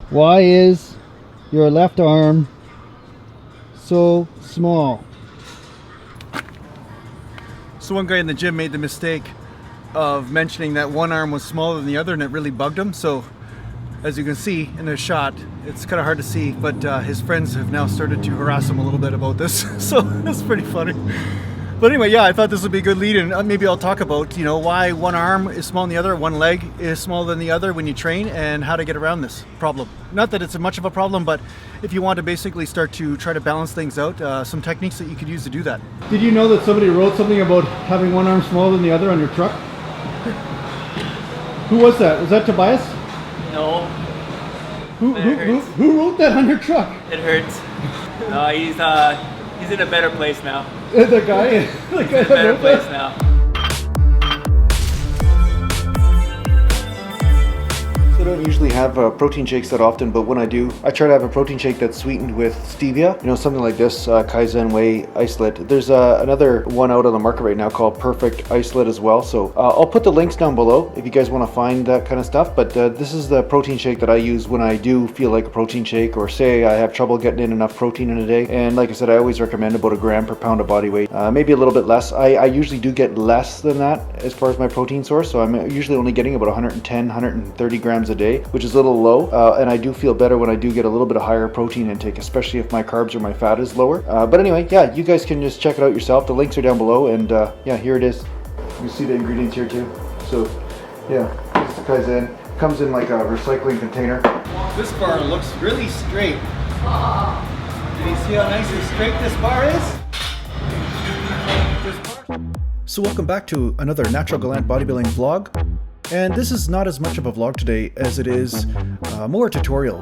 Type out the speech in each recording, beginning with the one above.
Why is your left arm so small? So one guy in the gym made the mistake of mentioning that one arm was smaller than the other, and it really bugged him. So as you can see in the shot, it's kind of hard to see, but his friends have now started to harass him a little bit about this. So it's pretty funny. But anyway, yeah, I thought this would be a good lead, and maybe I'll talk about, why one arm is smaller than the other, one leg is smaller than the other when you train, and how to get around this problem. Not that it's much of a problem, but if you want to basically start to try to balance things out, some techniques that you could use to do that. Did you know that somebody wrote something about having one arm smaller than the other on your truck? Who was that? Was that Tobias? No. Who wrote that on your truck? It hurts. No, he's in a better place now. The guy? The guy He's in a better place now. I don't usually have protein shakes that often, but when I do, I try to have a protein shake that's sweetened with stevia. Something like this, Kaizen Whey Isolate. There's another one out on the market right now called Perfect Isolate as well. So I'll put the links down below if you guys want to find that kind of stuff. But this is the protein shake that I use when I do feel like a protein shake, or say I have trouble getting in enough protein in a day. And like I said, I always recommend about 1 gram per pound of body weight, maybe a little bit less. I usually do get less than that as far as my protein source. So I'm usually only getting about 110, 130 grams a day, which is a little low, and I do feel better when I do get a little bit of higher protein intake, especially if my carbs or my fat is lower. But anyway, yeah, you guys can just check it out yourself. The links are down below, and yeah, here it is. You see the ingredients here too. So yeah, this is Kaizen. Comes in like a recycling container. This bar looks really straight. Can you see how nice and straight this bar is? So welcome back to another Natural Gallant Bodybuilding vlog. And this is not as much of a vlog today as it is more a tutorial.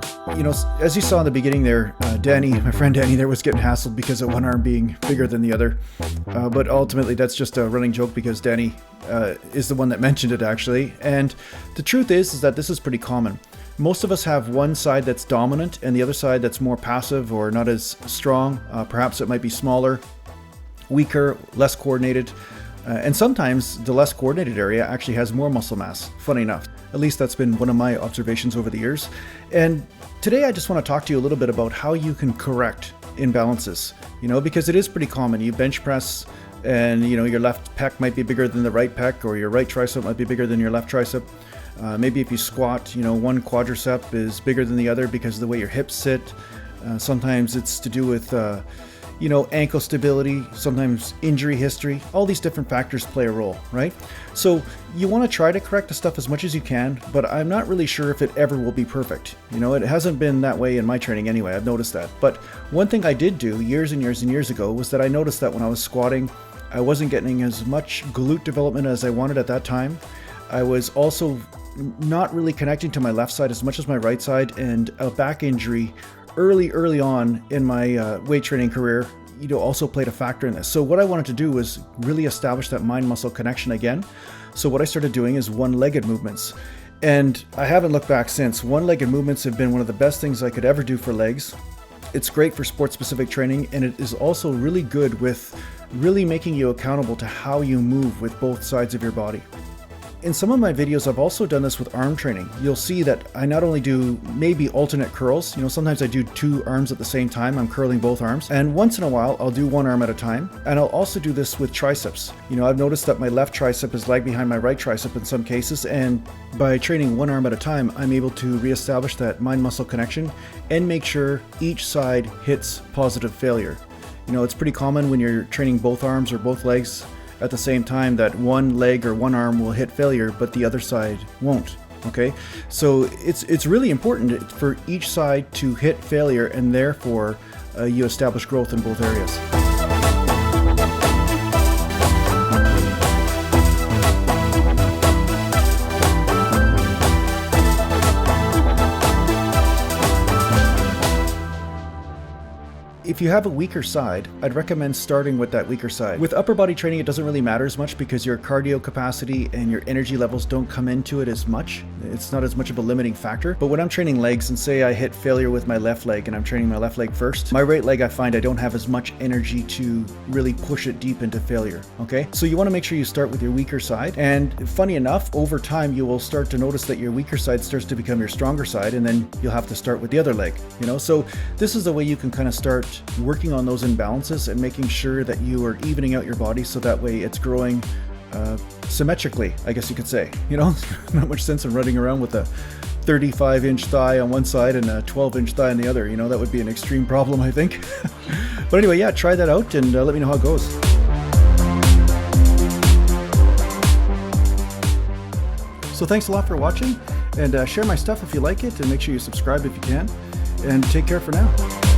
As you saw in the beginning there, Danny, my friend Danny there, was getting hassled because of one arm being bigger than the other. But ultimately that's just a running joke because Danny is the one that mentioned it actually. And the truth is that this is pretty common. Most of us have one side that's dominant and the other side that's more passive or not as strong. Perhaps it might be smaller, weaker, less coordinated. And sometimes the less coordinated area actually has more muscle mass, funny enough. At least that's been one of my observations over the years. And today I just want to talk to you a little bit about how you can correct imbalances, because it is pretty common. You bench press and your left pec might be bigger than the right pec, or your right tricep might be bigger than your left tricep. Maybe if you squat, one quadricep is bigger than the other because of the way your hips sit. Sometimes it's to do with ankle stability, sometimes injury history. All these different factors play a role, right? So you want to try to correct the stuff as much as you can, but I'm not really sure if it ever will be perfect. It hasn't been that way in my training anyway, I've noticed that. But one thing I did do years and years and years ago was that I noticed that when I was squatting, I wasn't getting as much glute development as I wanted at that time. I was also not really connecting to my left side as much as my right side, and a back injury early on in my weight training career, also played a factor in this. So what I wanted to do was really establish that mind-muscle connection again. So what I started doing is one-legged movements. And I haven't looked back since. One-legged movements have been one of the best things I could ever do for legs. It's great for sport-specific training, and it is also really good with really making you accountable to how you move with both sides of your body. In some of my videos, I've also done this with arm training. You'll see that I not only do maybe alternate curls, sometimes I do 2 arms at the same time, I'm curling both arms, and once in a while I'll do 1 arm at a time, and I'll also do this with triceps. I've noticed that my left tricep is lagged behind my right tricep in some cases, and by training 1 arm at a time, I'm able to reestablish that mind-muscle connection and make sure each side hits positive failure. It's pretty common when you're training both arms or both legs at the same time that one leg or one arm will hit failure, but the other side won't. Okay, so it's really important for each side to hit failure, and therefore you establish growth in both areas. if you have a weaker side, I'd recommend starting with that weaker side. With upper body training, it doesn't really matter as much because your cardio capacity and your energy levels don't come into it as much. It's not as much of a limiting factor. But when I'm training legs, and say I hit failure with my left leg and I'm training my left leg first, my right leg, I find I don't have as much energy to really push it deep into failure, okay? So you wanna make sure you start with your weaker side. And funny enough, over time, you will start to notice that your weaker side starts to become your stronger side, and then you'll have to start with the other leg, you know? So this is the way you can kind of start working on those imbalances and making sure that you are evening out your body so that way it's growing symmetrically, I guess you could say. You know, not much sense in running around with a 35-inch thigh on one side and a 12-inch thigh on the other. You know, that would be an extreme problem, I think. But anyway, yeah, try that out and let me know how it goes. So thanks a lot for watching, and share my stuff if you like it, and make sure you subscribe if you can, and take care for now.